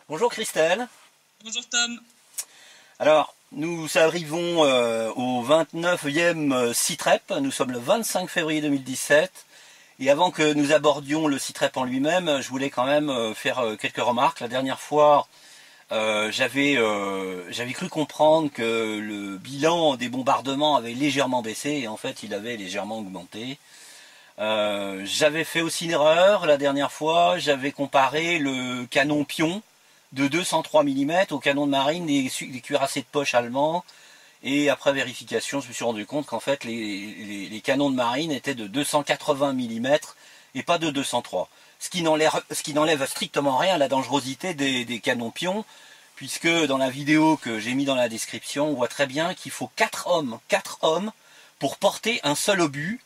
Bonjour Christelle. Bonjour Tom. Alors, nous arrivons au 29e CITREP, nous sommes le 25 février 2017, et avant que nous abordions le CITREP en lui-même, je voulais quand même faire quelques remarques. La dernière fois, j'avais cru comprendre que le bilan des bombardements avait légèrement baissé, et en fait il avait légèrement augmenté. J'avais fait aussi une erreur la dernière fois, j'avais comparé le canon pion de 203 mm au canon de marine des cuirassés de poche allemands, et après vérification je me suis rendu compte qu'en fait les canons de marine étaient de 280 mm et pas de 203, ce qui n'enlève strictement rien à la dangerosité des canons pions, puisque dans la vidéo que j'ai mis dans la description on voit très bien qu'il faut 4 hommes pour porter un seul obus.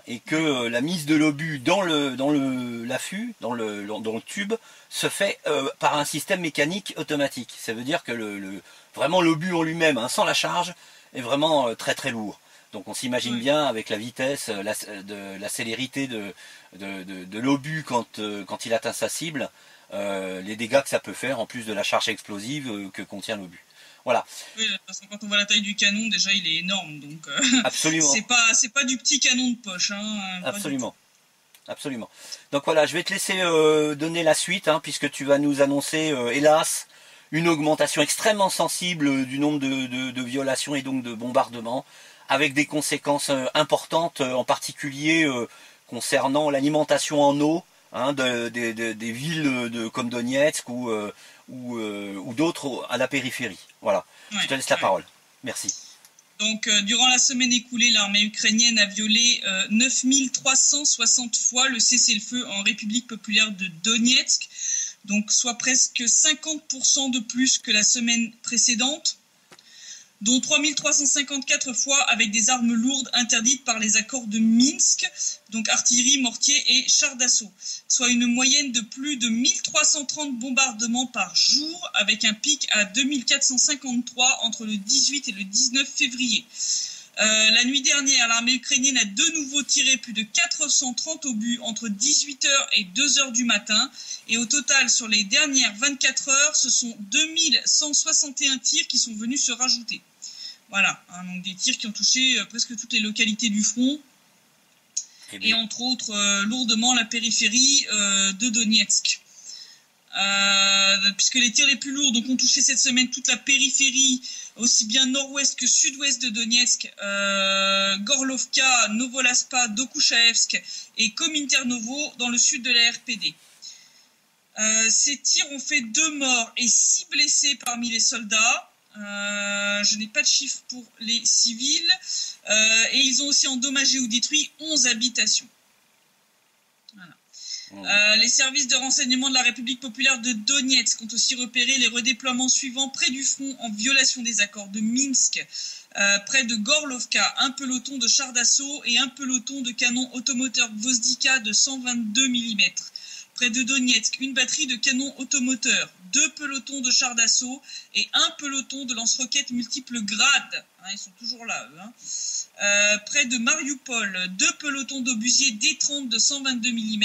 Et que la mise de l'obus dans l'affût, dans le tube, se fait par un système mécanique automatique. Ça veut dire que vraiment l'obus en lui-même, sans la charge, est vraiment très très lourd. Donc on s'imagine bien avec la vitesse, la célérité de l'obus quand il atteint sa cible, les dégâts que ça peut faire en plus de la charge explosive que contient l'obus. Voilà. Oui, parce que quand on voit la taille du canon, déjà il est énorme, donc absolument. c'est pas du petit canon de poche. Absolument. Absolument. Donc voilà, je vais te laisser donner la suite, puisque tu vas nous annoncer, hélas, une augmentation extrêmement sensible du nombre de violations et donc de bombardements, avec des conséquences importantes, en particulier concernant l'alimentation en eau des villes comme Donetsk ou d'autres à la périphérie. Voilà, ouais, je te laisse la parole. Merci. Donc, durant la semaine écoulée, l'armée ukrainienne a violé 9360 fois le cessez-le-feu en République populaire de Donetsk, donc soit presque 50% de plus que la semaine précédente, dont 3354 fois avec des armes lourdes interdites par les accords de Minsk, donc artillerie, mortier et chars d'assaut, soit une moyenne de plus de 1330 bombardements par jour, avec un pic à 2453 entre le 18 et le 19 février. La nuit dernière, l'armée ukrainienne a de nouveau tiré plus de 430 obus entre 18h et 2h du matin, et au total, sur les dernières 24 heures, ce sont 2161 tirs qui sont venus se rajouter. Voilà, donc des tirs qui ont touché presque toutes les localités du front, et entre autres lourdement la périphérie de Donetsk. Puisque les tirs les plus lourds ont touché cette semaine toute la périphérie, aussi bien nord-ouest que sud-ouest de Donetsk, Gorlovka, Novolaspa, Dokuchaevsk et Kominternovo dans le sud de la RPD. Ces tirs ont fait 2 morts et 6 blessés parmi les soldats. Je n'ai pas de chiffres pour les civils. Et ils ont aussi endommagé ou détruit 11 habitations. Voilà. Les services de renseignement de la République populaire de Donetsk ont aussi repéré les redéploiements suivants près du front en violation des accords de Minsk. Près de Gorlovka, un peloton de chars d'assaut et un peloton de canons automoteurs Gvozdika de 122 mm. Près de Donetsk, une batterie de canons automoteurs, 2 pelotons de chars d'assaut et un peloton de lance-roquettes multiples grades. Ils sont toujours là, eux. Près de Mariupol, 2 pelotons d'obusiers D30 de 122 mm,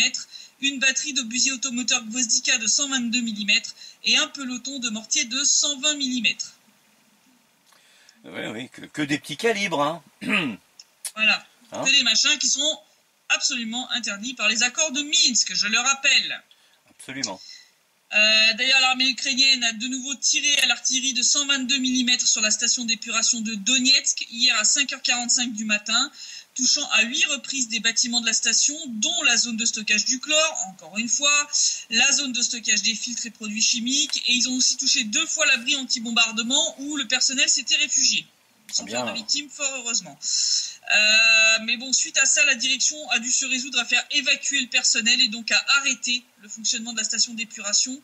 une batterie d'obusiers automoteurs Gvozdika de 122 mm et un peloton de mortiers de 120 mm. Oui, que des petits calibres. Voilà, que des machins qui sont absolument interdits par les accords de Minsk, je le rappelle. Absolument. D'ailleurs, l'armée ukrainienne a de nouveau tiré à l'artillerie de 122 mm sur la station d'épuration de Donetsk hier à 5h45 du matin, touchant à 8 reprises des bâtiments de la station, dont la zone de stockage du chlore, encore une fois, la zone de stockage des filtres et produits chimiques, et ils ont aussi touché 2 fois l'abri anti-bombardement où le personnel s'était réfugié. Sans faire de victimes, fort heureusement. Mais bon, suite à ça, la direction a dû se résoudre à faire évacuer le personnel et donc à arrêter le fonctionnement de la station d'épuration,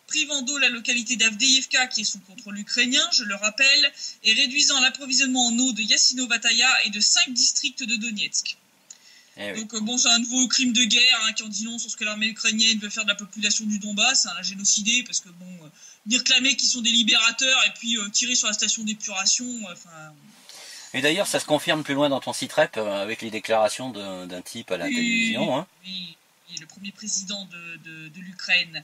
privant d'eau la localité d'Avdeïevka qui est sous contrôle ukrainien, je le rappelle, et réduisant l'approvisionnement en eau de Yassino-Vataya et de 5 districts de Donetsk. Donc bon, c'est un nouveau crime de guerre qui en dit long sur ce que l'armée ukrainienne veut faire de la population du Donbass, la génocider, parce que bon, dire clamer qu'ils sont des libérateurs et puis tirer sur la station d'épuration, Et d'ailleurs, ça se confirme plus loin dans ton CITREP avec les déclarations d'un type à la télévision. Oui. le premier président de l'Ukraine.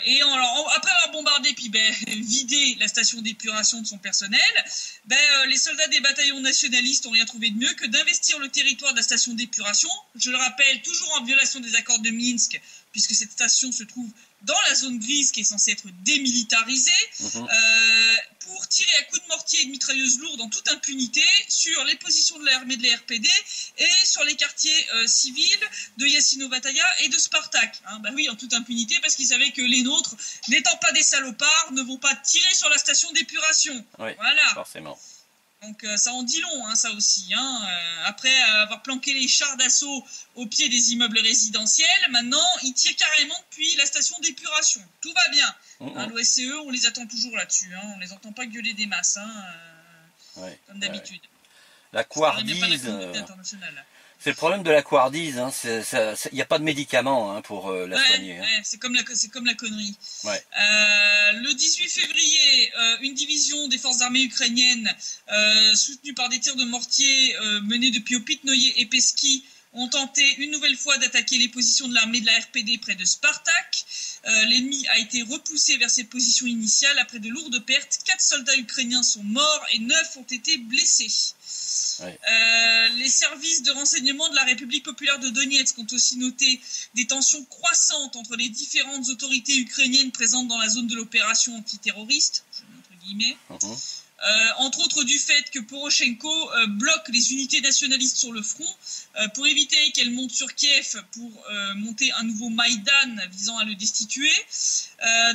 Et alors, après avoir bombardé puis vidé la station d'épuration de son personnel, les soldats des bataillons nationalistes n'ont rien trouvé de mieux que d'investir le territoire de la station d'épuration. Je le rappelle, toujours en violation des accords de Minsk, puisque cette station se trouve dans la zone grise qui est censée être démilitarisée, pour tirer à coups de mortier et de mitrailleuses lourdes en toute impunité sur les positions de l'armée de la RPD et sur les quartiers civils de Yassino-Vataya et de Spartak. Oui, en toute impunité, parce qu'ils savaient que les nôtres, n'étant pas des salopards, ne vont pas tirer sur la station d'épuration. Oui, voilà. Forcément. Donc ça en dit long, ça aussi. Après avoir planqué les chars d'assaut au pied des immeubles résidentiels, maintenant ils tirent carrément depuis la station d'épuration. Tout va bien. L'OSCE, on les attend toujours là-dessus. On les entend pas gueuler des masses, comme d'habitude. La couardise, c'est le problème de la couardise. Il n'y a pas de médicaments pour la soigner. C'est comme la connerie. Ouais. Le 18 février, une division des forces armées ukrainiennes, soutenue par des tirs de mortier menés depuis Opitnoye et Peski, ont tenté une nouvelle fois d'attaquer les positions de l'armée de la RPD près de Spartak. L'ennemi a été repoussé vers ses positions initiales après de lourdes pertes. 4 soldats ukrainiens sont morts et 9 ont été blessés. Ouais. Les services de renseignement de la République populaire de Donetsk ont aussi noté des tensions croissantes entre les différentes autorités ukrainiennes présentes dans la zone de l'opération antiterroriste, entre guillemets. Entre autres du fait que Poroshenko bloque les unités nationalistes sur le front pour éviter qu'elles montent sur Kiev pour monter un nouveau Maïdan visant à le destituer.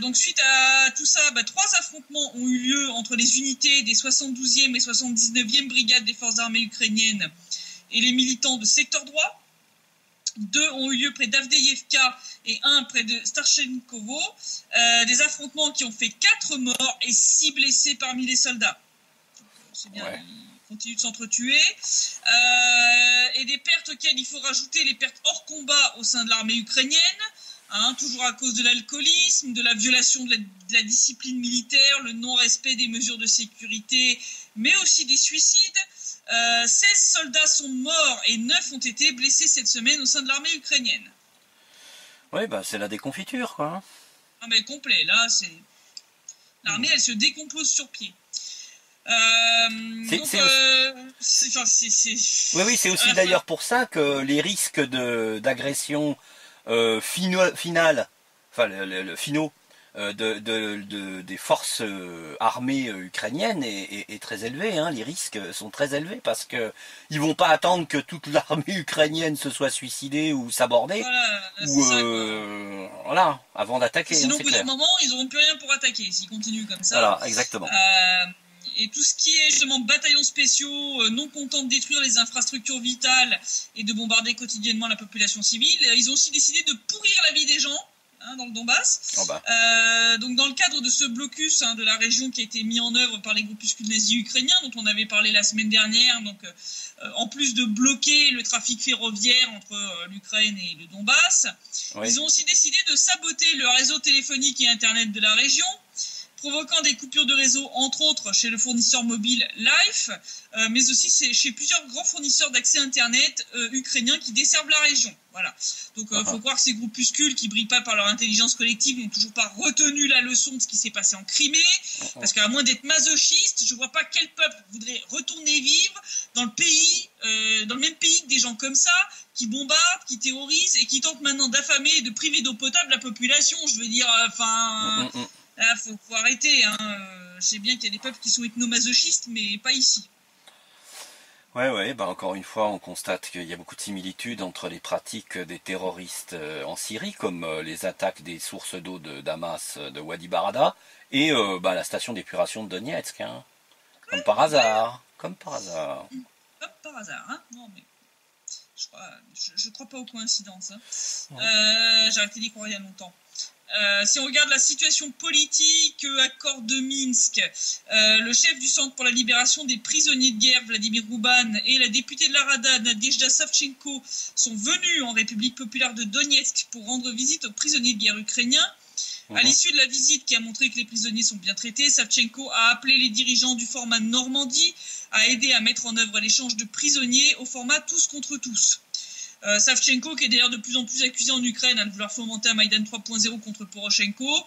Donc suite à tout ça, 3 affrontements ont eu lieu entre les unités des 72e et 79e brigades des forces armées ukrainiennes et les militants de secteur droit. 2 ont eu lieu près d'Avdeïevka et 1 près de Starchenkovo. Des affrontements qui ont fait 4 morts et 6 blessés parmi les soldats. C'est bien, ils continuent de s'entretuer. Et des pertes auxquelles il faut rajouter les pertes hors combat au sein de l'armée ukrainienne. Toujours à cause de l'alcoolisme, de la violation de la discipline militaire, le non-respect des mesures de sécurité, mais aussi des suicides. 16 soldats sont morts et 9 ont été blessés cette semaine au sein de l'armée ukrainienne. Oui, c'est la déconfiture, quoi. Mais complet, là, c'est... L'armée, elle se décompose sur pied. Oui, c'est aussi d'ailleurs pour ça que les risques d'agression finale, finaux, des forces armées ukrainiennes est très élevé. Les risques sont très élevés parce que ils vont pas attendre que toute l'armée ukrainienne se soit suicidée ou sabordée, avant d'attaquer. Sinon, au bout d'un moment, ils n'auront plus rien pour attaquer s'ils continuent comme ça. Voilà, exactement. Et tout ce qui est justement bataillons spéciaux, non contents de détruire les infrastructures vitales et de bombarder quotidiennement la population civile, ils ont aussi décidé de pourrir la vie des gens. Dans le Donbass. Donc dans le cadre de ce blocus de la région qui a été mis en œuvre par les groupuscules nazis ukrainiens dont on avait parlé la semaine dernière, en plus de bloquer le trafic ferroviaire entre l'Ukraine et le Donbass, ils ont aussi décidé de saboter le réseau téléphonique et internet de la région, provoquant des coupures de réseau, entre autres chez le fournisseur mobile Life, mais aussi chez plusieurs grands fournisseurs d'accès Internet ukrainiens qui desservent la région. Voilà. Donc il faut croire que ces groupuscules qui brillent pas par leur intelligence collective n'ont toujours pas retenu la leçon de ce qui s'est passé en Crimée, parce qu'à moins d'être masochiste, je vois pas quel peuple voudrait retourner vivre dans le même pays que des gens comme ça, qui bombardent, qui terrorisent et qui tentent maintenant d'affamer et de priver d'eau potable la population. Je veux dire, là, faut arrêter. Je sais bien qu'il y a des peuples qui sont ethnomasochistes, mais pas ici. Encore une fois, on constate qu'il y a beaucoup de similitudes entre les pratiques des terroristes en Syrie, comme les attaques des sources d'eau de Damas, de Wadi Barada, et la station d'épuration de Donetsk. Comme par hasard. Comme par hasard. Non, mais je crois pas aux coïncidences. J'ai arrêté d'y croire il y a longtemps. Si on regarde la situation politique, accord de Minsk, le chef du Centre pour la libération des prisonniers de guerre, Vladimir Rouban, et la députée de la Rada, Nadezhda Savchenko, sont venus en République populaire de Donetsk pour rendre visite aux prisonniers de guerre ukrainiens. À l'issue de la visite qui a montré que les prisonniers sont bien traités, Savchenko a appelé les dirigeants du format Normandie à aider à mettre en œuvre l'échange de prisonniers au format tous contre tous. Savchenko, qui est d'ailleurs de plus en plus accusé en Ukraine de vouloir fomenter un Maïdan 3.0 contre Poroshenko.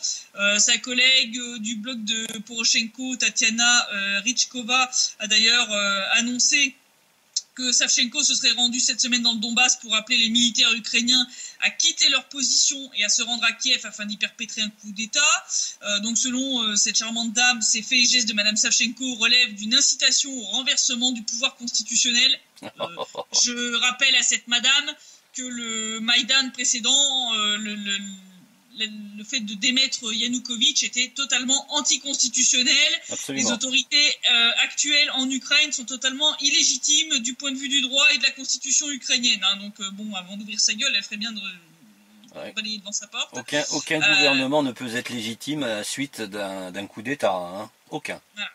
Sa collègue du blog de Poroshenko, Tatiana Rychkova, a d'ailleurs annoncé que Savchenko se serait rendu cette semaine dans le Donbass pour appeler les militaires ukrainiens à quitter leur position et à se rendre à Kiev afin d'y perpétrer un coup d'État. Donc selon cette charmante dame, ces faits et gestes de Madame Savchenko relèvent d'une incitation au renversement du pouvoir constitutionnel. Je rappelle à cette madame que le Maïdan précédent, le fait de démettre Yanukovych était totalement anticonstitutionnel. Absolument. Les autorités actuelles en Ukraine sont totalement illégitimes du point de vue du droit et de la constitution ukrainienne. Donc bon, avant d'ouvrir sa gueule, elle ferait bien de balayer devant sa porte. Aucun gouvernement ne peut être légitime à la suite d'un coup d'État. Hein. Aucun. Voilà.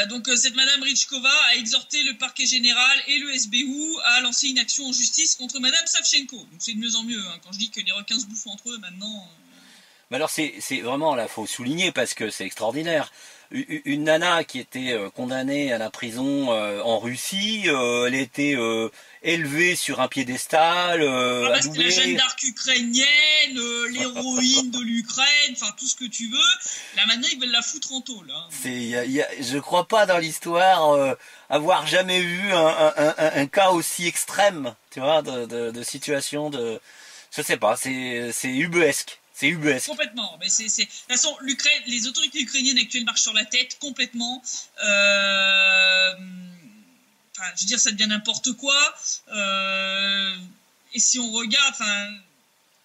Donc cette Madame Rychkova a exhorté le parquet général et le SBU à lancer une action en justice contre Madame Savchenko. Donc c'est de mieux en mieux. Quand je dis que les requins se bouffent entre eux maintenant. Mais alors c'est vraiment là, faut souligner parce que c'est extraordinaire. Une nana qui était condamnée à la prison en Russie, elle était élevée sur un piédestal. C'était la Jeanne d'Arc ukrainienne, l'héroïne de l'Ukraine, enfin tout ce que tu veux. Là maintenant ils veulent la foutre en tôle. Je crois pas dans l'histoire avoir jamais vu un cas aussi extrême, tu vois, de situation de, je sais pas, c'est ubuesque. C'est ubuesque. Complètement. Mais de toute façon, les autorités ukrainiennes actuelles marchent sur la tête complètement. Je veux dire, ça devient n'importe quoi. Et si on regarde,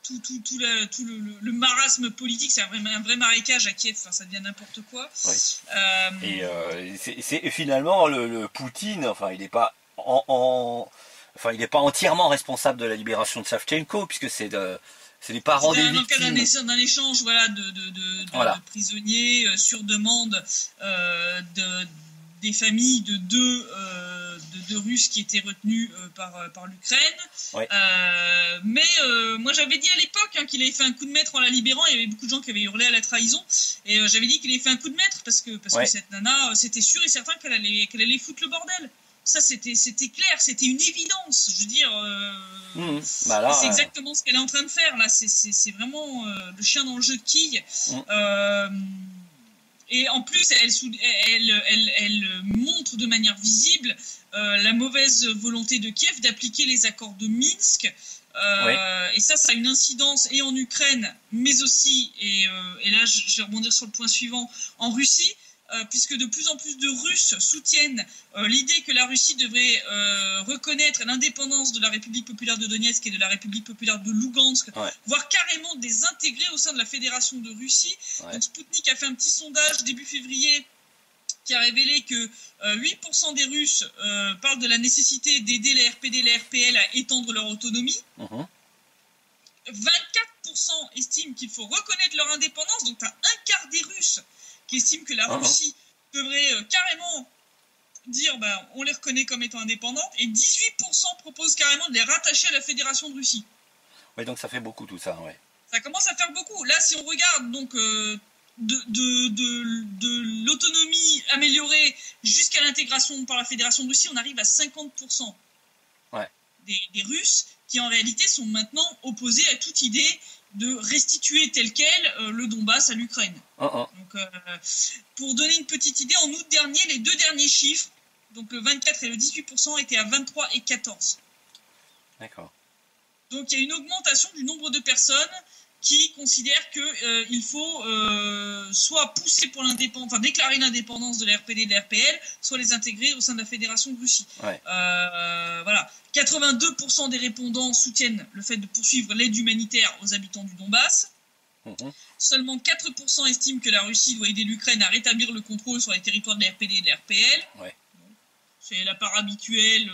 tout le marasme politique, c'est un vrai marécage à Kiev. Ça devient n'importe quoi. Oui. Et finalement, le Poutine, il n'est pas il n'est pas entièrement responsable de la libération de Savchenko, puisque c'est les parents des victimes. Dans le cas d'un échange de prisonniers sur demande des familles de deux Russes qui étaient retenus par l'Ukraine. Ouais. Mais moi j'avais dit à l'époque qu'il avait fait un coup de maître en la libérant. Il y avait beaucoup de gens qui avaient hurlé à la trahison. Et j'avais dit qu'il avait fait un coup de maître parce que cette nana, c'était sûr et certain qu'elle allait foutre le bordel. Ça, c'était clair, c'était une évidence. Je veux dire, c'est exactement ce qu'elle est en train de faire. Là, c'est vraiment le chien dans le jeu de quilles. Et en plus, elle montre de manière visible la mauvaise volonté de Kiev d'appliquer les accords de Minsk. Et ça a une incidence et en Ukraine, mais aussi, et là, je vais rebondir sur le point suivant, en Russie. Puisque de plus en plus de Russes soutiennent l'idée que la Russie devrait reconnaître l'indépendance de la République populaire de Donetsk et de la République populaire de Lugansk, voire carrément des intégrer au sein de la Fédération de Russie. Donc Sputnik a fait un petit sondage début février qui a révélé que 8% des Russes parlent de la nécessité d'aider les RPD et les RPL à étendre leur autonomie. 24% estiment qu'il faut reconnaître leur indépendance, donc tu as un quart des Russes qui estiment que la Russie devrait carrément dire on les reconnaît comme étant indépendantes, et 18% proposent carrément de les rattacher à la Fédération de Russie. Oui, donc ça fait beaucoup tout ça, Ça commence à faire beaucoup. Là, si on regarde donc de l'autonomie améliorée jusqu'à l'intégration par la Fédération de Russie, on arrive à 50% des Russes qui en réalité sont maintenant opposés à toute idée de restituer tel quel le Donbass à l'Ukraine. Donc, pour donner une petite idée, en août dernier, les deux derniers chiffres, donc le 24 et le 18%, étaient à 23 et 14. D'accord. Donc il y a une augmentation du nombre de personnes qui considèrent qu'il faut soit pousser pour déclarer l'indépendance de la RPD et de la RPL, soit les intégrer au sein de la Fédération de Russie. Voilà. 82% des répondants soutiennent le fait de poursuivre l'aide humanitaire aux habitants du Donbass. Seulement 4% estiment que la Russie doit aider l'Ukraine à rétablir le contrôle sur les territoires de la RPD et de la RPL. C'est la part habituelle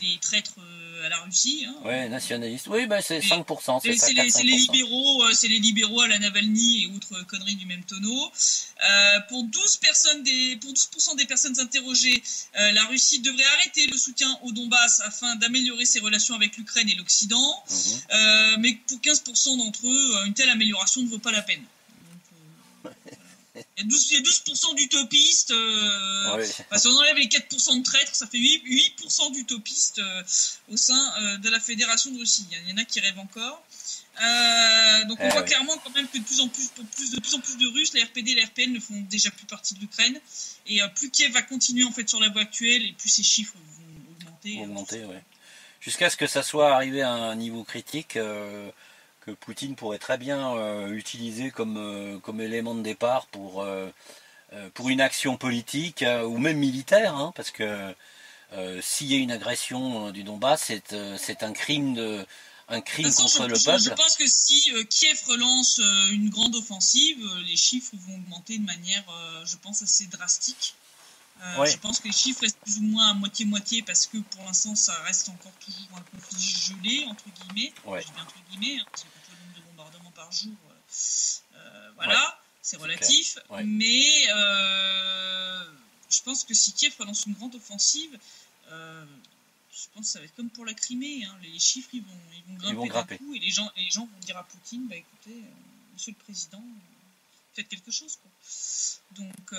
des traîtres à la Russie. Nationalistes. Oui, c'est 5%. C'est les libéraux à la Navalny et autres conneries du même tonneau. Pour 12% des personnes interrogées, la Russie devrait arrêter le soutien au Donbass afin d'améliorer ses relations avec l'Ukraine et l'Occident. Mais pour 15% d'entre eux, une telle amélioration ne vaut pas la peine. Donc, Il y a 12% d'utopistes. Oui. Si on enlève les 4% de traîtres, ça fait 8% d'utopistes au sein de la Fédération de Russie. Il y en a qui rêvent encore. Donc on voit clairement quand même que de plus en plus de Russes, la RPD et la RPL ne font déjà plus partie de l'Ukraine. Et plus Kiev va continuer en fait sur la voie actuelle, et plus ces chiffres vont augmenter. Ouais. Jusqu'à ce que ça soit arrivé à un niveau critique que Poutine pourrait très bien utiliser comme élément de départ pour une action politique ou même militaire, hein, parce que s'il y a une agression du Donbass, c'est un crime contre le peuple. Je pense que si Kiev relance une grande offensive, les chiffres vont augmenter de manière, je pense, assez drastique. Je pense que les chiffres restent plus ou moins à moitié-moitié parce que pour l'instant ça reste encore toujours un conflit gelé, entre guillemets. Je dis bien entre guillemets, hein, parce que quand le nombre de bombardements par jour, c'est relatif. Mais je pense que si Kiev relance une grande offensive, je pense que ça va être comme pour la Crimée, hein. Les chiffres ils vont grimper d'un coup, et les gens vont dire à Poutine, écoutez, monsieur le président, faites quelque chose, quoi. Donc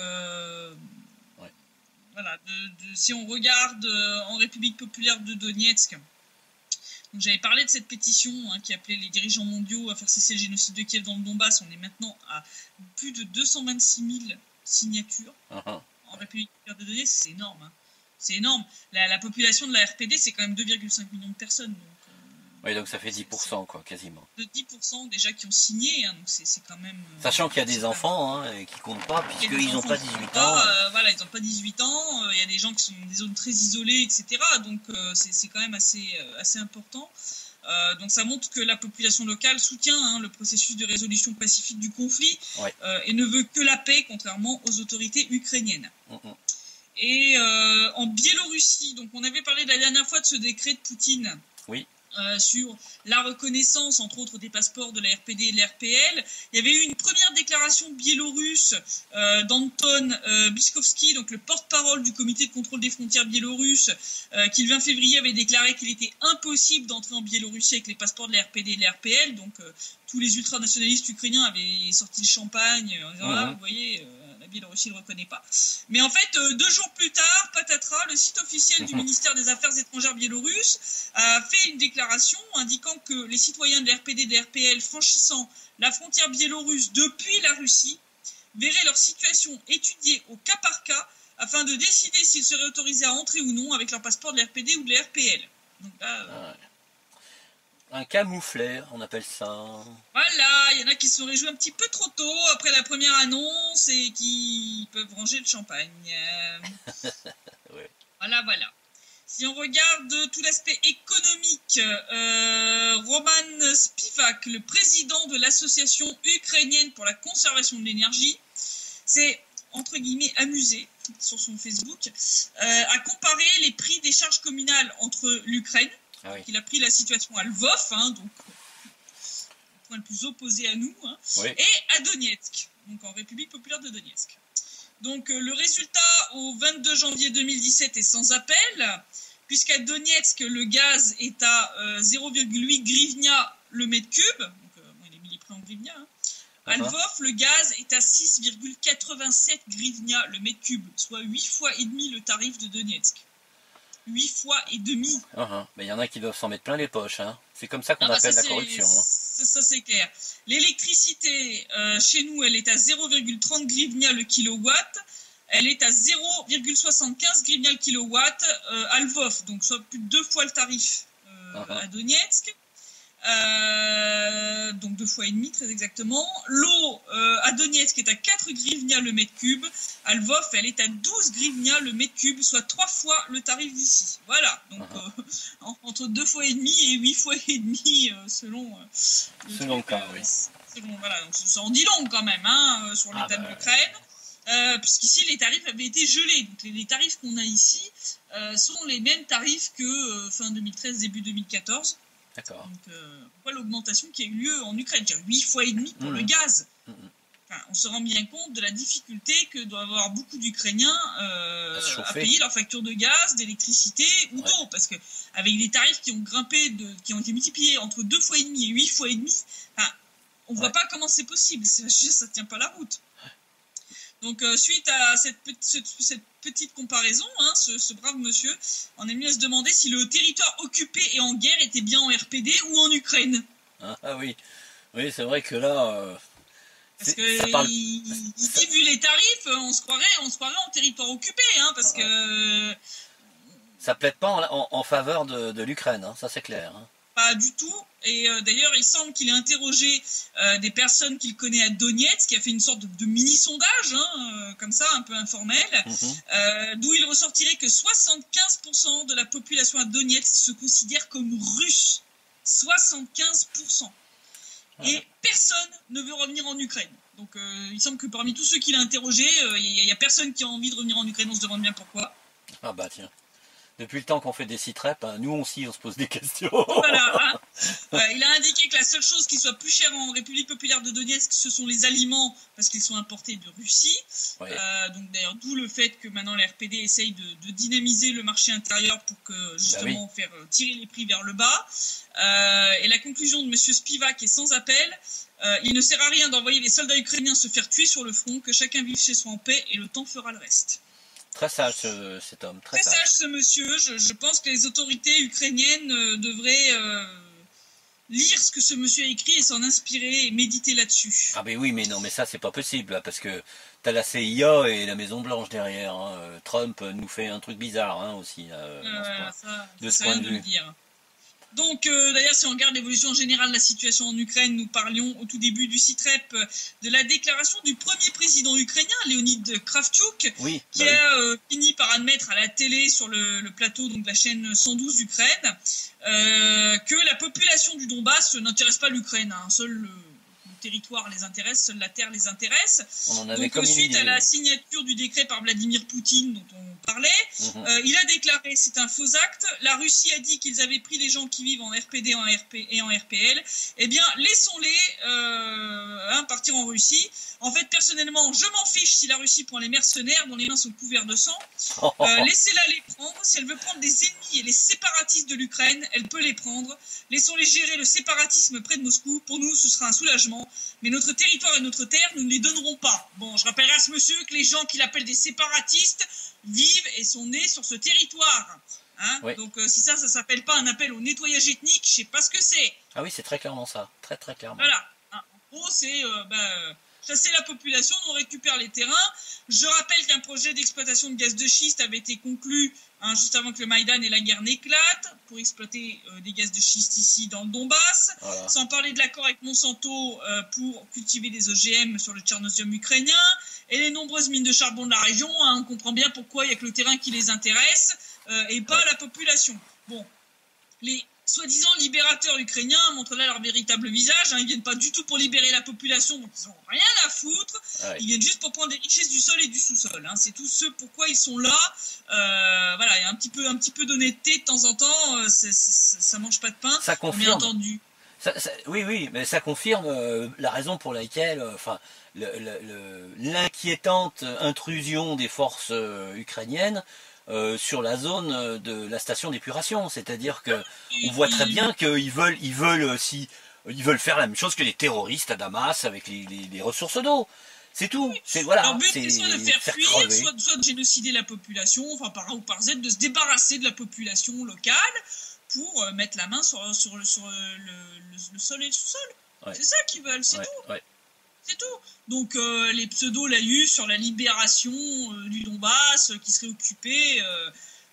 voilà, si on regarde en République populaire de Donetsk, donc j'avais parlé de cette pétition qui appelait les dirigeants mondiaux à faire cesser le génocide de Kiev dans le Donbass. On est maintenant à plus de 226 000 signatures en République populaire de Donetsk. C'est énorme, hein. C'est énorme. La population de la RPD, c'est quand même 2,5 millions de personnes. Donc ça fait 10%, quoi, quasiment. De 10% déjà qui ont signé, hein, donc c'est quand même... Sachant qu'il y a des enfants et qui comptent pas, puisqu'ils n'ont pas 18 ans. Ils n'ont pas 18 ans, il y a des gens qui sont dans des zones très isolées, etc. Donc c'est quand même assez important. Donc ça montre que la population locale soutient le processus de résolution pacifique du conflit et ne veut que la paix, contrairement aux autorités ukrainiennes. Et en Biélorussie, donc on avait parlé la dernière fois de ce décret de Poutine. Oui. Sur la reconnaissance, entre autres, des passeports de la RPD et de la RPL. Il y avait eu une première déclaration biélorusse d'Anton Biskovski, donc le porte-parole du comité de contrôle des frontières biélorusses, qui le 20 février avait déclaré qu'il était impossible d'entrer en Biélorussie avec les passeports de la RPD et de la RPL. Donc tous les ultranationalistes ukrainiens avaient sorti le champagne en disant vous voyez... la Biélorussie ne le reconnaît pas. Mais en fait, 2 jours plus tard, patatras, le site officiel du ministère des Affaires étrangères biélorusse a fait une déclaration indiquant que les citoyens de l'RPD et de l'RPL franchissant la frontière biélorusse depuis la Russie verraient leur situation étudiée au cas par cas afin de décider s'ils seraient autorisés à entrer ou non avec leur passeport de l'RPD ou de la RPL. Donc là... Un camouflet, on appelle ça. Voilà, il y en a qui se sont réjouis un petit peu trop tôt après la première annonce et qui peuvent ranger le champagne. Voilà. Si on regarde tout l'aspect économique, Roman Spivak, le président de l'association ukrainienne pour la conservation de l'énergie, s'est, entre guillemets, amusé sur son Facebook à comparer les prix des charges communales entre l'Ukraine, il a pris la situation à Lvov, donc le point le plus opposé à nous, et à Donetsk, donc en République populaire de Donetsk. Donc le résultat au 22 janvier 2017 est sans appel, puisqu'à Donetsk, le gaz est à 0,8 grivnia le mètre cube, donc il est mis les prix en grivnia. À Lvov, le gaz est à 6,87 grivnia le mètre cube, soit 8 fois et demi le tarif de Donetsk. 8 fois et demi. Mais il y en a qui doivent s'en mettre plein les poches. Hein. C'est comme ça qu'on appelle la corruption. Ça, c'est clair. L'électricité, chez nous, elle est à 0,30 grivnia le kilowatt. Elle est à 0,75 grivnia le kilowatt à Lvov, donc soit plus de 2 fois le tarif à Donetsk. Donc 2 fois et demi très exactement. L'eau à Donetsk est à 4 grivnia le mètre cube. À Lvov, elle est à 12 grivnia le mètre cube, soit 3 fois le tarif d'ici. Voilà, donc entre 2 fois et demi et 8 fois et demi selon le cas, voilà, donc ça en dit long quand même sur l'état de l'Ukraine. Puisqu'ici les tarifs avaient été gelés, donc les tarifs qu'on a ici sont les mêmes tarifs que fin 2013, début 2014. D'accord. Donc, pourquoi l'augmentation qui a eu lieu en Ukraine, 8 fois et demi pour le gaz. On se rend bien compte de la difficulté que doivent avoir beaucoup d'Ukrainiens à payer leurs factures de gaz, d'électricité ou d'eau, parce que avec des tarifs qui ont grimpé, qui ont été multipliés entre 2 fois et demi et 8 fois et demi, on voit pas comment c'est possible. Ça tient pas la route. Donc suite à cette petite comparaison, hein, ce brave monsieur en est venu à se demander si le territoire occupé et en guerre était bien en RPD ou en Ukraine. Ah oui, oui, c'est vrai que là, parce que il dit, vu les tarifs, on se croirait en territoire occupé, hein, parce que ça plaide pas en faveur de l'Ukraine, hein, ça c'est clair. Hein. Pas du tout. Et d'ailleurs, il semble qu'il ait interrogé des personnes qu'il connaît à Donetsk, qui a fait une sorte de mini-sondage, hein, comme ça, un peu informel, d'où il ressortirait que 75% de la population à Donetsk se considère comme russe. 75%. Et personne ne veut revenir en Ukraine. Donc il semble que parmi tous ceux qu'il a interrogés, il n'y a personne qui a envie de revenir en Ukraine. On se demande bien pourquoi. Ah bah tiens. Depuis le temps qu'on fait des sites rep, hein, nous aussi on se pose des questions. Voilà, hein. Il a indiqué que la seule chose qui soit plus chère en République populaire de Donetsk, ce sont les aliments, parce qu'ils sont importés de Russie. Ouais. Donc d'ailleurs, d'où le fait que maintenant les RPD essayent de dynamiser le marché intérieur pour que justement faire tirer les prix vers le bas. Et la conclusion de M. Spivak est sans appel. Il ne sert à rien d'envoyer les soldats ukrainiens se faire tuer sur le front, que chacun vive chez soi en paix et le temps fera le reste. Très sage cet homme. Très sage ce monsieur. Je pense que les autorités ukrainiennes devraient lire ce que ce monsieur a écrit et s'en inspirer et méditer là-dessus. Ah ben oui, mais non, mais ça c'est pas possible, parce que t'as la CIA et la Maison Blanche derrière. Hein. Trump nous fait un truc bizarre hein, aussi. De ce point de vue. Donc, d'ailleurs, si on regarde l'évolution générale de la situation en Ukraine, nous parlions au tout début du site rep de la déclaration du premier président ukrainien, Leonid Kravchuk, qui a fini par admettre à la télé sur le plateau donc, de la chaîne 112 Ukraine que la population du Donbass n'intéresse pas l'Ukraine. Hein. Seul le territoire les intéresse, seule la terre les intéresse. Donc suite à la signature du décret par Vladimir Poutine dont on parlait, il a déclaré c'est un faux acte. La Russie a dit qu'ils avaient pris les gens qui vivent en RPD et en RPL. Eh bien, laissons-les partir en Russie. En fait, personnellement, je m'en fiche si la Russie prend les mercenaires dont les mains sont couvertes de sang. Laissez-la les prendre. Si elle veut prendre des ennemis et les séparatistes de l'Ukraine, elle peut les prendre. Laissons-les gérer le séparatisme près de Moscou. Pour nous, ce sera un soulagement. Mais notre territoire et notre terre, nous ne les donnerons pas. Bon, je rappellerai à ce monsieur que les gens qu'il appelle des séparatistes vivent et sont nés sur ce territoire. Hein Donc, si ça s'appelle pas un appel au nettoyage ethnique, je sais pas ce que c'est. Ah oui, c'est très clairement ça. Très, très clairement. Voilà. Hein. En gros, c'est chasser la population, on récupère les terrains. Je rappelle qu'un projet d'exploitation de gaz de schiste avait été conclu juste avant que le Maïdan et la guerre n'éclatent pour exploiter des gaz de schiste ici dans le Donbass. Voilà. Sans parler de l'accord avec Monsanto pour cultiver des OGM sur le tchernosium ukrainien. Et les nombreuses mines de charbon de la région, hein, on comprend bien pourquoi il n'y a que le terrain qui les intéresse et pas la population. Bon, les soi-disant libérateurs ukrainiens montrent là leur véritable visage. Hein, ils viennent pas du tout pour libérer la population, donc ils ont rien à foutre. Ils viennent juste pour prendre des richesses du sol et du sous-sol. Hein. C'est tout ce pourquoi ils sont là. Voilà, il y a un petit peu d'honnêteté de temps en temps. Ça mange pas de pain. Ça confirme. Bien entendu. Oui, mais ça confirme la raison pour laquelle, l'inquiétante intrusion des forces ukrainiennes sur la zone de la station d'épuration, c'est-à-dire que on voit très bien qu'ils veulent faire la même chose que les terroristes à Damas avec les ressources d'eau. C'est tout. C'est voilà. Leur but c'est soit de faire fuir, soit de génocider la population, enfin par A ou par Z, de se débarrasser de la population locale pour mettre la main sur le sol et le sous-sol. Ouais. C'est ça qu'ils veulent, c'est tout. Ouais. C'est tout. Donc les pseudo-laïus sur la libération du Donbass qui serait occupé,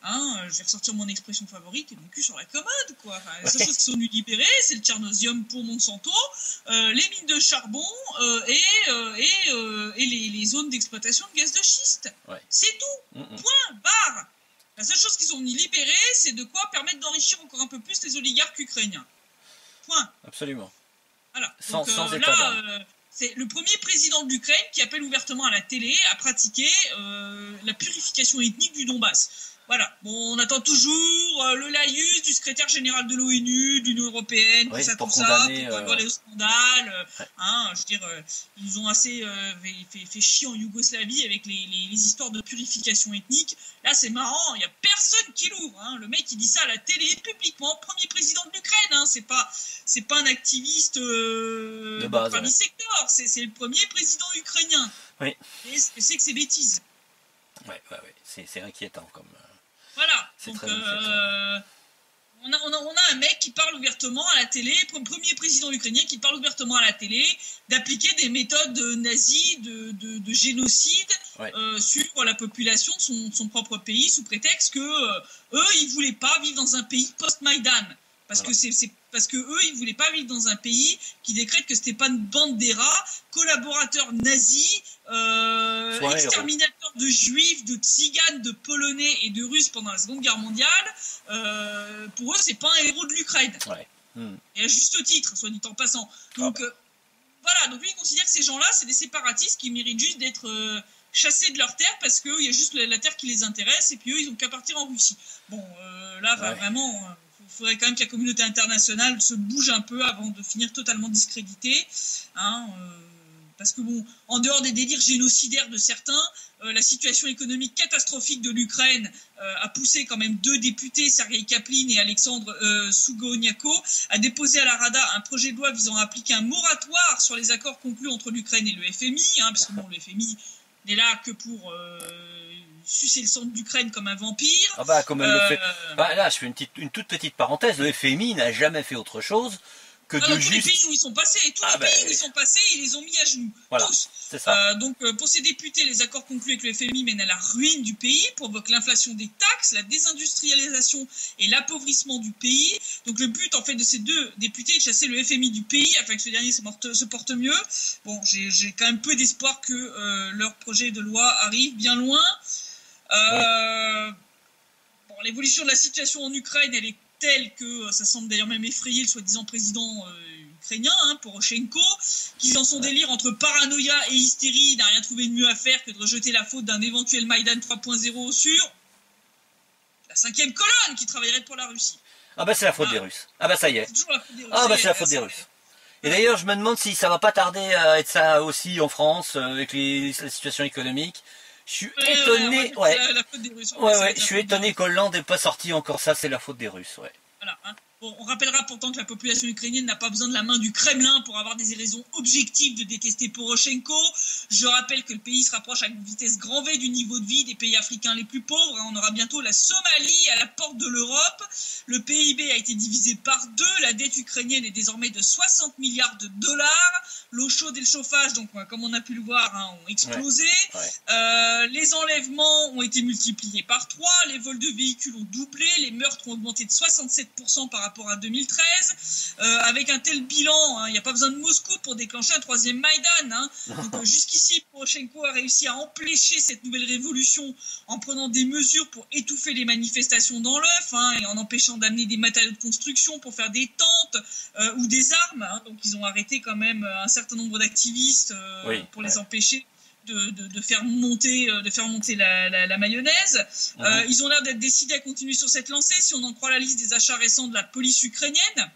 je vais ressortir mon expression favorite, et mon cul sur la commode, quoi. Enfin, les seules choses qui sont venues libérer, c'est le tchernosium pour Monsanto, les mines de charbon et les zones d'exploitation de gaz de schiste. Ouais. C'est tout. Point, barre. La seule chose qu'ils ont libérée, c'est de quoi permettre d'enrichir encore un peu plus les oligarques ukrainiens. Point. Absolument. Voilà. Sans là, c'est le premier président de l'Ukraine qui appelle ouvertement à la télé à pratiquer la purification ethnique du Donbass. Voilà. Bon, on attend toujours le laïus du secrétaire général de l'ONU, de l'Union européenne, Oui, tout pour ça, condamner, pour voler au scandale. Ouais. Hein, je veux dire, ils nous ont assez fait chier en Yougoslavie avec les histoires de purification ethnique. Là, c'est marrant, il y a personne qui l'ouvre. Hein. Le mec, il dit ça à la télé publiquement, premier président de l'Ukraine. Hein. C'est pas un activiste de base, premier secteur. C'est le premier président ukrainien. Oui. Et c'est que c'est bêtises. Ouais, c'est inquiétant comme. Voilà. C'est Donc, très inquiétant. on a un mec qui parle ouvertement à la télé, premier président ukrainien qui parle ouvertement à la télé, d'appliquer des méthodes nazies, de génocide sur la population de son propre pays, sous prétexte que eux, ils voulaient pas vivre dans un pays post-Maïdan. Parce que eux, ils voulaient pas vivre dans un pays qui décrète que c'était pas une bande d'Éras, collaborateurs nazis, exterminateurs de juifs, de tziganes, de polonais et de russes pendant la Seconde Guerre mondiale. Pour eux, c'est pas un héros de l'Ukraine. Ouais. Et à juste titre, soit dit en passant. Donc voilà, donc lui il considère que ces gens-là, c'est des séparatistes qui méritent juste d'être chassés de leur terre parce qu'il y a juste la terre qui les intéresse et puis eux, ils ont qu'à partir en Russie. Bon, là, vraiment... Il faudrait quand même que la communauté internationale se bouge un peu avant de finir totalement discréditée. Hein, parce que bon, en dehors des délires génocidaires de certains, la situation économique catastrophique de l'Ukraine a poussé quand même 2 députés, Sergei Kaplan et Alexandre Sougoniako, à déposer à la Rada un projet de loi visant à appliquer un moratoire sur les accords conclus entre l'Ukraine et le FMI, hein, parce que bon, le FMI n'est là que pour... sucer le sang de l'Ukraine comme un vampire. Ah bah comme elle le fait. Bah, là, je fais une toute petite parenthèse. Le FMI n'a jamais fait autre chose que de tous juste. les pays où ils sont passés, pays où ils sont passés, ils les ont mis à genoux. Voilà, tous. C'est ça. Donc pour ces députés, les accords conclus avec le FMI mènent à la ruine du pays, provoquent l'inflation des taxes, la désindustrialisation et l'appauvrissement du pays. Donc le but en fait de ces 2 députés est de chasser le FMI du pays afin que ce dernier se porte mieux. Bon, j'ai quand même peu d'espoir que leur projet de loi arrive bien loin. Bon, l'évolution de la situation en Ukraine, elle est telle que ça semble d'ailleurs même effrayer le soi-disant président ukrainien, hein, Poroshenko, qui dans son délire entre paranoïa et hystérie n'a rien trouvé de mieux à faire que de rejeter la faute d'un éventuel Maïdan 3.0 sur la 5e colonne qui travaillerait pour la Russie. Ah bah c'est la faute des Russes. Ah bah ça y est. C'est toujours la faute des Russes. Ah bah c'est la faute des Russes. Et d'ailleurs, je me demande si ça va pas tarder à être ça aussi en France avec la situation économique. Je suis étonné. La faute des Russes. Je suis étonné qu'Hollande n'ait pas sorti encore ça. C'est la faute des Russes. Ouais. Voilà. Hein. Bon, on rappellera pourtant que la population ukrainienne n'a pas besoin de la main du Kremlin pour avoir des raisons objectives de détester Poroshenko. Je rappelle que le pays se rapproche à une vitesse grand V du niveau de vie des pays africains les plus pauvres. On aura bientôt la Somalie à la porte de l'Europe. Le PIB a été divisé par 2. La dette ukrainienne est désormais de 60 milliards de dollars. L'eau chaude et le chauffage, donc comme on a pu le voir, hein, ont explosé. Les enlèvements ont été multipliés par 3. Les vols de véhicules ont doublé. Les meurtres ont augmenté de 67% par rapport à 2013. Avec un tel bilan, il n'y a pas besoin de Moscou pour déclencher un 3e Maïdan. Hein. Donc jusqu'ici, Poroshenko a réussi à empêcher cette nouvelle révolution en prenant des mesures pour étouffer les manifestations dans l'œuf, hein, et en empêchant d'amener des matériaux de construction pour faire des tentes ou des armes. Hein. Donc ils ont arrêté quand même un certain nombre d'activistes pour les empêcher de faire monter la mayonnaise. Ils ont l'air d'être décidés à continuer sur cette lancée si on en croit la liste des achats récents de la police ukrainienne.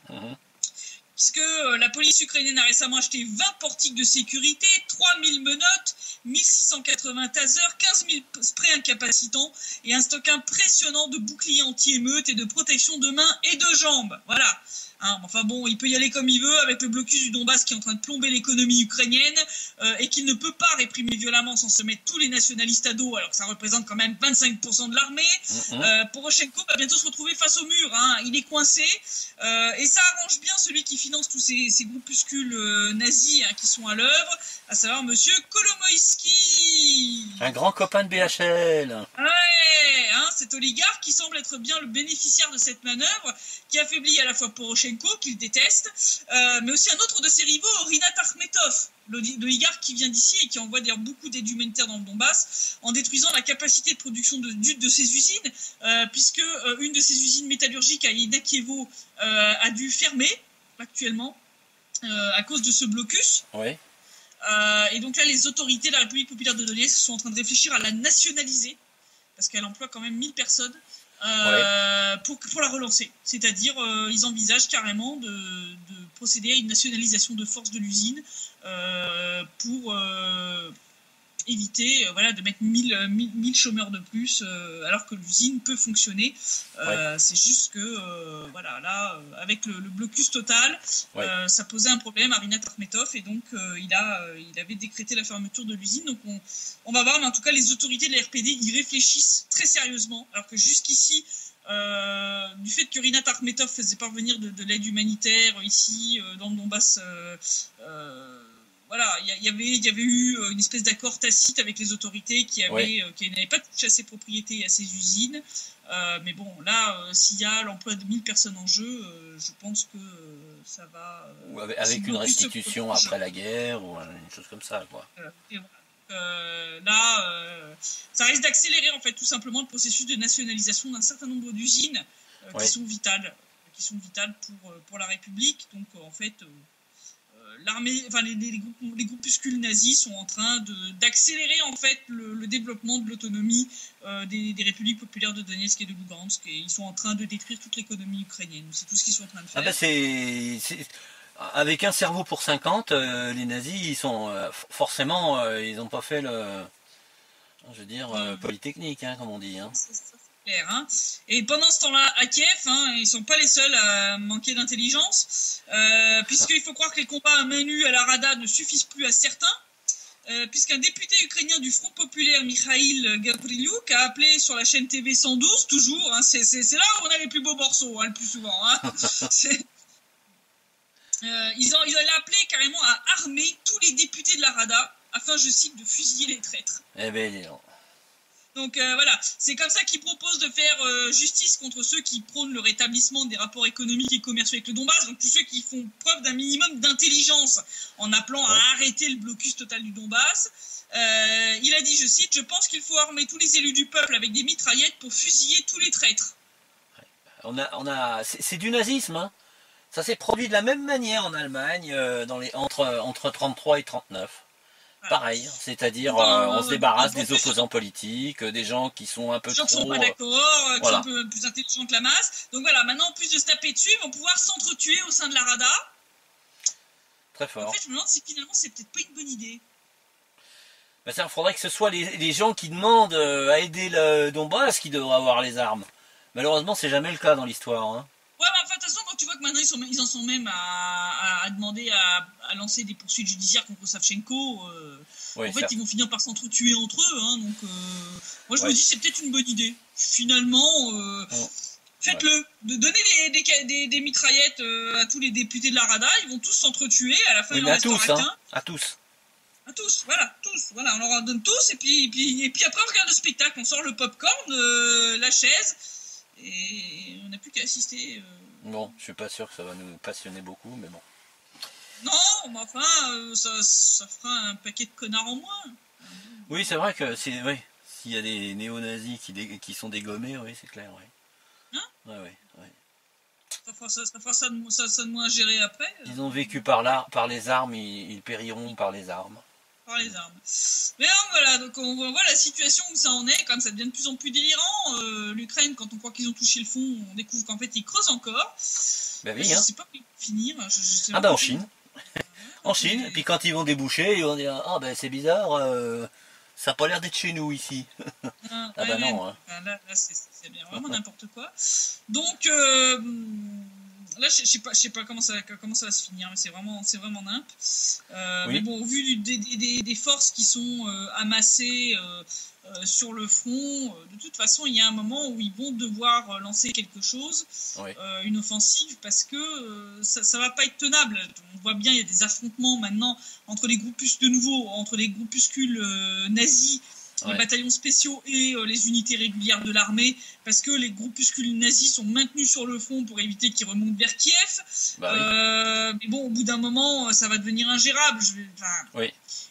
Puisque la police ukrainienne a récemment acheté 20 portiques de sécurité, 3000 menottes, 1680 tasers, 15 000 sprays incapacitants et un stock impressionnant de boucliers anti-émeutes et de protection de mains et de jambes. Voilà. Hein, enfin bon, il peut y aller comme il veut avec le blocus du Donbass qui est en train de plomber l'économie ukrainienne et qu'il ne peut pas réprimer violemment sans se mettre tous les nationalistes à dos alors que ça représente quand même 25% de l'armée. Poroshenko va bientôt se retrouver face au mur. Hein, il est coincé et ça arrange bien celui qui finance tous ces groupuscules nazis qui sont à l'œuvre, à savoir monsieur Kolomoïski. Un grand copain de BHL. Ouais, hein, cet oligarque qui semble être bien le bénéficiaire de cette manœuvre qui affaiblit à la fois Poroshenko, qu'il déteste, mais aussi un autre de ses rivaux, Rinat Akhmetov, l'oligarque qui vient d'ici et qui envoie d'ailleurs beaucoup d'aide humanitaire dans le Donbass, en détruisant la capacité de production de ses usines, puisque une de ses usines métallurgiques à Inakievo a dû fermer actuellement à cause de ce blocus. Oui. Et donc là, les autorités de la République populaire de Donetsk sont en train de réfléchir à la nationaliser. parce qu'elle emploie quand même 1000 personnes, Ouais. pour la relancer. C'est-à-dire, ils envisagent carrément de procéder à une nationalisation de force de l'usine pour éviter de mettre 1000 chômeurs de plus, alors que l'usine peut fonctionner. Ouais. C'est juste que, là, avec le blocus total, Ouais. ça posait un problème à Rinat Akhmetov, et donc il avait décrété la fermeture de l'usine. Donc on va voir, mais en tout cas, les autorités de la RPD y réfléchissent très sérieusement, alors que jusqu'ici, du fait que Rinat Akhmetov faisait parvenir de l'aide humanitaire ici, dans le Donbass, il y avait eu une espèce d'accord tacite avec les autorités qui n'avaient pas touché à ses propriétés et à ses usines. Mais bon, là, s'il y a l'emploi de 1000 personnes en jeu, je pense que ça va... Ou avec une restitution après la guerre, ou une chose comme ça, quoi. Et voilà. Ça risque d'accélérer, en fait, tout simplement le processus de nationalisation d'un certain nombre d'usines qui sont vitales pour la République. Donc, en fait... l'armée, les groupuscules nazis sont en train d'accélérer en fait le développement de l'autonomie des républiques populaires de Donetsk et de Lugansk, et ils sont en train de détruire toute l'économie ukrainienne. C'est tout ce qu'ils sont en train de faire. Avec un cerveau pour 50, les nazis, ils sont forcément, ils n'ont pas fait Polytechnique, comme on dit. C'est clair, Et pendant ce temps-là, à Kiev, ils sont pas les seuls à manquer d'intelligence, puisqu'il faut croire que les combats à main nue à la Rada ne suffisent plus à certains, puisqu'un député ukrainien du Front populaire, Mikhail Gavrilyuk, a appelé sur la chaîne TV 112, toujours, c'est là où on a les plus beaux morceaux, le plus souvent. Ils ont appelé carrément à armer tous les députés de la Rada, afin, je cite, de fusiller les traîtres. Eh ben, non. Donc voilà, c'est comme ça qu'ils proposent de faire justice contre ceux qui prônent le rétablissement des rapports économiques et commerciaux avec le Donbass, donc tous ceux qui font preuve d'un minimum d'intelligence en appelant à arrêter le blocus total du Donbass. Il a dit, je cite, « Je pense qu'il faut armer tous les élus du peuple avec des mitraillettes pour fusiller tous les traîtres. » C'est du nazisme, Ça s'est produit de la même manière en Allemagne entre 33 et 39. Pareil, c'est-à-dire on se débarrasse des opposants politiques, des gens qui sont un peu trop... Qui sont pas d'accord, qui sont un peu plus intelligents que la masse. Donc voilà, maintenant, en plus de se taper dessus, ils vont pouvoir s'entretuer au sein de la Rada. Très fort. En fait, je me demande si finalement, c'est peut-être pas une bonne idée. Il faudrait que ce soit les gens qui demandent à aider le Donbass qui devraient avoir les armes. Malheureusement, c'est jamais le cas dans l'histoire. Ouais, mais enfin, de toute façon, quand tu vois que maintenant ils en sont même à demander à lancer des poursuites judiciaires contre Savchenko, en fait, ils vont finir par s'entretuer entre eux. Donc, moi, je me dis, c'est peut-être une bonne idée. Finalement, faites-le. Donnez des mitraillettes à tous les députés de la Rada, ils vont tous s'entretuer. À la fin, il en restera qu'un. À tous. À tous, voilà, tous. Voilà, on leur en donne tous, et puis après, on regarde le spectacle, on sort le popcorn, la chaise. Et on n'a plus qu'à assister. Bon, je suis pas sûr que ça va nous passionner beaucoup, mais bon. Non, mais enfin, ça fera un paquet de connards en moins. Oui, c'est vrai que s'il y a des néo-nazis qui sont dégommés, oui, c'est clair, oui. Ouais. Ça fera ça de moins géré après. Ils ont vécu par les armes, ils périront par les armes. Par les armes. Mais voilà, donc on voit la situation où ça en est, comme ça devient de plus en plus délirant. L'Ukraine, quand on croit qu'ils ont touché le fond, on découvre qu'en fait ils creusent encore. Ben oui, je sais pas où finir. En Chine. En Chine, et puis quand ils vont déboucher, ils vont dire c'est bizarre, ça n'a pas l'air d'être chez nous ici. Non. Là c'est bien vraiment n'importe quoi. Donc là, je sais pas comment ça va se finir, mais c'est vraiment nimp. Mais bon, au vu des forces qui sont amassées sur le front, de toute façon, il y a un moment où ils vont devoir lancer quelque chose, une offensive, parce que ça va pas être tenable. On voit bien, il y a des affrontements maintenant entre les groupuscules nazis, les bataillons spéciaux et les unités régulières de l'armée, parce que les groupuscules nazis sont maintenus sur le front pour éviter qu'ils remontent vers Kiev. Mais bon, au bout d'un moment, ça va devenir ingérable.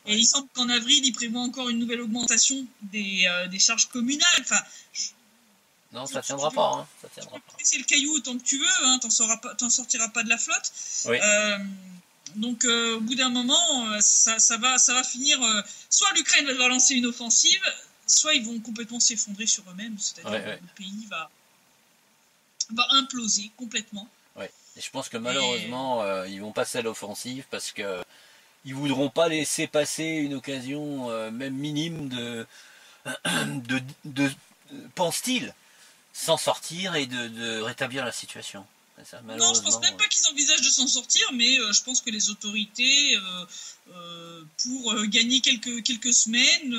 Et il semble qu'en avril, ils prévoient encore une nouvelle augmentation des charges communales. Non, ça tiendra pas. Ça tiendra pas. C'est le caillou autant que tu veux, t'en sortiras pas de la flotte. Donc au bout d'un moment, ça va finir. Soit l'Ukraine va devoir lancer une offensive, soit ils vont complètement s'effondrer sur eux-mêmes, c'est-à-dire que le pays va imploser complètement. Ouais. Et je pense que malheureusement, ils vont passer à l'offensive parce que ils voudront pas laisser passer une occasion, même minime, pense-t-il, s'en sortir et de rétablir la situation. Ça, non, je pense même pas qu'ils envisagent de s'en sortir, mais je pense que les autorités, pour gagner quelques semaines,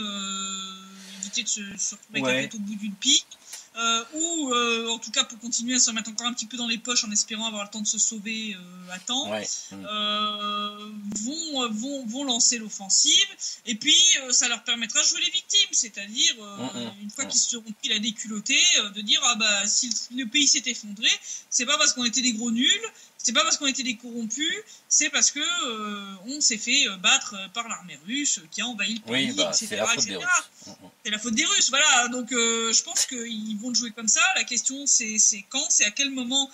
éviter de se retrouver avec la tête au bout d'une pique, ou en tout cas pour continuer à se remettre encore un petit peu dans les poches en espérant avoir le temps de se sauver à temps, vont lancer l'offensive, et puis ça leur permettra de jouer les victimes, c'est-à-dire une fois qu'ils seront pris la déculottée, de dire ah bah si le pays s'est effondré, c'est pas parce qu'on était des gros nuls, c'est pas parce qu'on était des corrompus, c'est parce que on s'est fait battre par l'armée russe qui a envahi le pays, etc. C'est la faute des Russes. C'est la faute des Russes, voilà. Donc je pense qu'ils vont le jouer comme ça. La question c'est quand, c'est à quel moment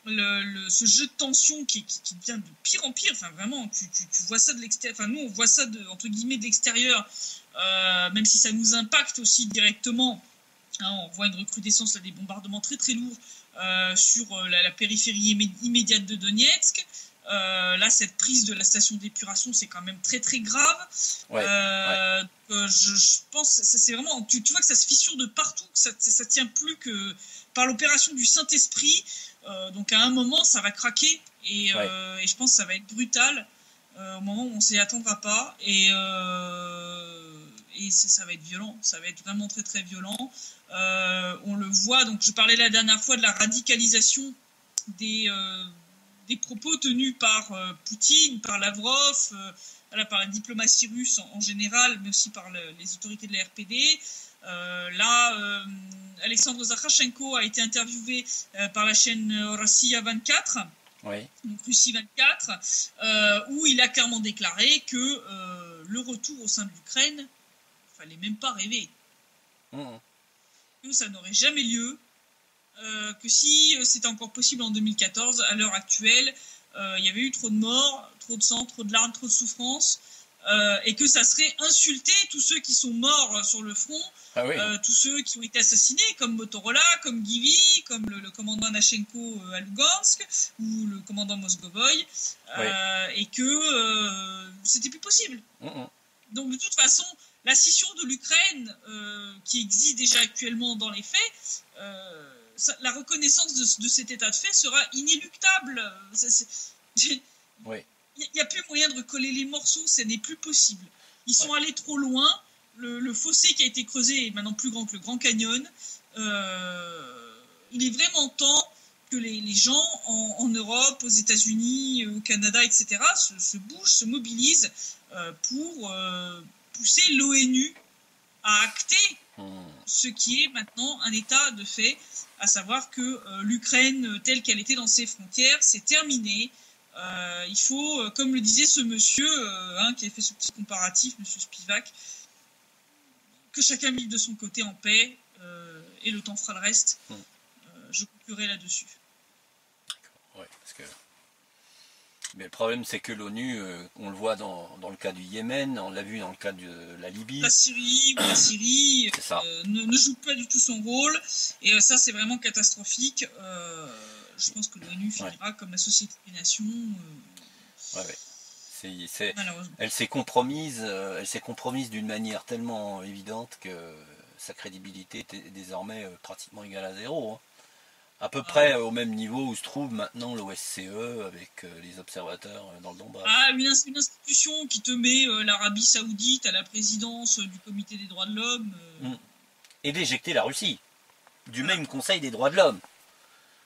ce jeu de tension qui devient de pire en pire. Enfin vraiment, tu vois ça de l'extérieur. Enfin nous on voit ça entre guillemets de l'extérieur, même si ça nous impacte aussi directement. Hein, on voit une recrudescence des bombardements très très lourds sur la périphérie immédiate de Donetsk. Là, cette prise de la station d'épuration, c'est quand même très très grave. Je pense que c'est vraiment, tu vois que ça se fissure de partout, que ça tient plus que par l'opération du Saint-Esprit. Donc à un moment, ça va craquer et je pense que ça va être brutal au moment où on s'y attendra pas et ça va être violent, ça va être vraiment très très violent. On le voit, donc je parlais la dernière fois de la radicalisation des propos tenus par Poutine, par Lavrov, par la diplomatie russe en général, mais aussi par les autorités de la RPD. Alexandre Zakharchenko a été interviewé par la chaîne Rossiya 24, donc Russie 24, où il a clairement déclaré que le retour au sein de l'Ukraine, il fallait même pas rêver. Que ça n'aurait jamais lieu, que si c'était encore possible en 2014, à l'heure actuelle, il y avait eu trop de morts, trop de sang, trop de larmes, trop de souffrances, et que ça serait insulter tous ceux qui sont morts sur le front, tous ceux qui ont été assassinés, comme Motorola, comme Givy, comme le commandant Anachenko à Lugansk, ou le commandant Mosgovoy, et que c'était plus possible. Donc de toute façon, la scission de l'Ukraine, qui existe déjà actuellement dans les faits, la reconnaissance de cet état de fait sera inéluctable. Il n'y a plus moyen de recoller les morceaux, ce n'est plus possible. Ils sont allés trop loin, le fossé qui a été creusé est maintenant plus grand que le Grand Canyon. Il est vraiment temps que les gens en Europe, aux États-Unis, au Canada, etc., se bougent, se mobilisent pour pousser l'ONU à acter ce qui est maintenant un état de fait, à savoir que l'Ukraine telle qu'elle était dans ses frontières, c'est terminé. Il faut, comme le disait ce monsieur qui a fait ce petit comparatif, monsieur Spivak, que chacun vive de son côté en paix, et le temps fera le reste. Je conclurai là-dessus. Parce que... Mais le problème, c'est que l'ONU, on le voit dans le cas du Yémen, on l'a vu dans le cas de la Libye. La Syrie ne joue pas du tout son rôle, et ça, c'est vraiment catastrophique. Je pense que l'ONU finira comme la Société des Nations. Elle s'est compromise d'une manière tellement évidente que sa crédibilité était désormais pratiquement égale à zéro. À peu près au même niveau où se trouve maintenant l'OSCE avec les observateurs dans le Donbass. Une institution qui te met l'Arabie Saoudite à la présidence du Comité des droits de l'homme. Et d'éjecter la Russie du même Conseil des droits de l'homme.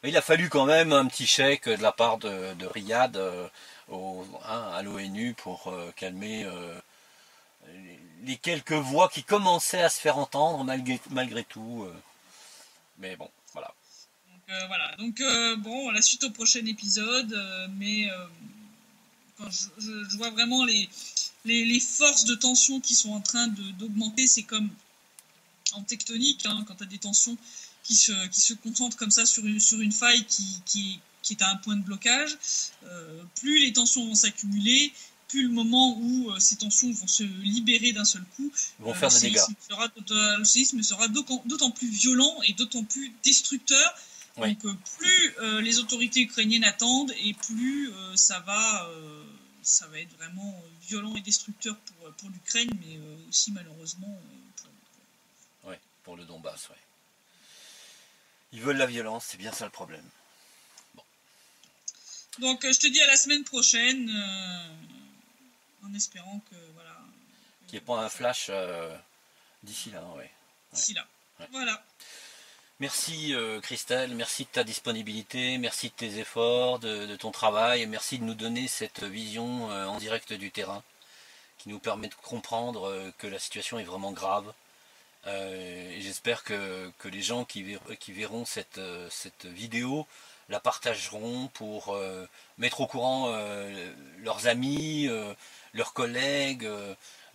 Il a fallu quand même un petit chèque de la part de Riyad à l'ONU pour calmer les quelques voix qui commençaient à se faire entendre malgré tout. Mais bon, voilà. Donc la suite au prochain épisode, mais quand je vois vraiment les forces de tension qui sont en train d'augmenter, c'est comme en tectonique, quand tu as des tensions qui se concentrent comme ça sur une faille qui est à un point de blocage, plus les tensions vont s'accumuler, plus le moment où ces tensions vont se libérer d'un seul coup. Ils vont faire des dégâts. Le séisme sera d'autant plus violent et d'autant plus destructeur. Oui. Donc plus les autorités ukrainiennes attendent et plus ça va être vraiment violent et destructeur pour l'Ukraine, mais aussi malheureusement pour... Oui, pour le Donbass, oui. Ils veulent la violence, c'est bien ça le problème. Bon. Donc je te dis à la semaine prochaine, en espérant que voilà. Qu'il n'y ait pas un flash d'ici là, oui. D'ici là. Ouais. Voilà. Merci Christelle, merci de ta disponibilité, merci de tes efforts, de ton travail, et merci de nous donner cette vision en direct du terrain qui nous permet de comprendre que la situation est vraiment grave. Et j'espère que les gens qui verront cette vidéo la partageront pour mettre au courant leurs amis, leurs collègues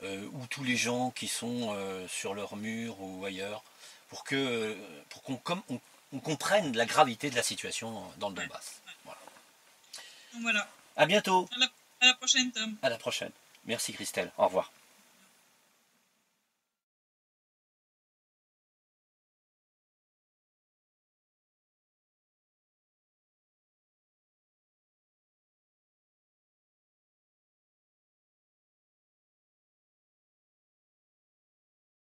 ou tous les gens qui sont sur leur mur ou ailleurs, pour qu'on comprenne la gravité de la situation dans le Donbass. Voilà. Donc voilà. À bientôt. À la prochaine, Tom. À la prochaine. Merci Christelle. Au revoir.